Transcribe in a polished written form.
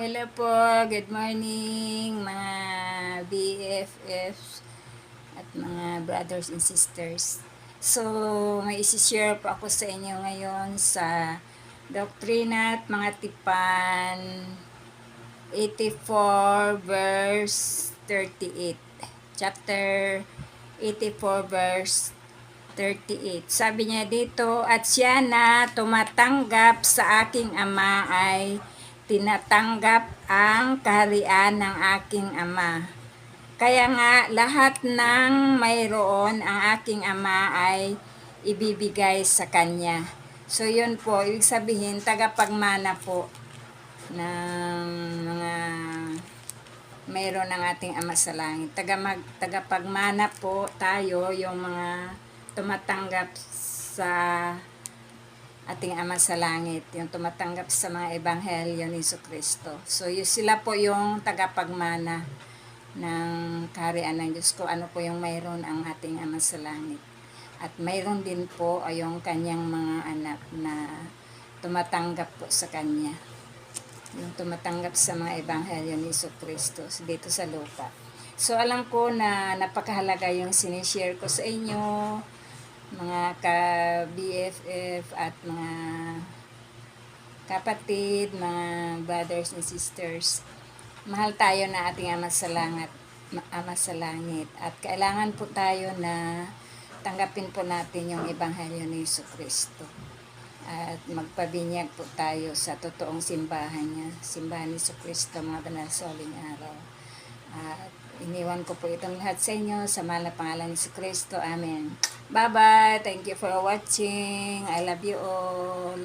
Hello po. Good morning mga BFFs at mga brothers and sisters. So, may isi-share po ako sa inyo ngayon sa Doktrina at mga Tipan 84 verse 38. Chapter 84 verse 38. Sabi niya dito, at siya na tumatanggap sa aking ama ay tinatanggap ang kaharian ng aking ama. Kaya nga lahat ng mayroon ang aking ama ay ibibigay sa kanya. So yun po, ibig sabihin tagapagmana po ng mga mayroon ng ating Ama sa Langit. Tagapagmana po tayo, yung mga tumatanggap sa ating Ama sa Langit, yung tumatanggap sa mga ebanghelyo ni Jesucristo. So, sila po yung tagapagmana ng kaharian ng Diyos ko. Ano po yung mayroon ang ating Ama sa Langit. At mayroon din po ay yung kanyang mga anak na tumatanggap po sa kanya. Yung tumatanggap sa mga ebanghelyo ni Jesucristo dito sa lupa. So, alam ko na napakahalaga yung sinishare ko sa inyo, mga ka-BFF at mga kapatid, mga brothers and sisters. Mahal tayo na ating Ama sa Langit. At kailangan po tayo na tanggapin po natin yung ebanghelyo ni Jesucristo. At magpabinyag po tayo sa totoong simbahan niya, simbahan ni Jesucristo, mga banal sa huling araw. At iniwan ko po itong lahat sa inyo sa mahal na pangalan ni Jesucristo. Amen. Bye-bye. Thank you for watching. I love you all.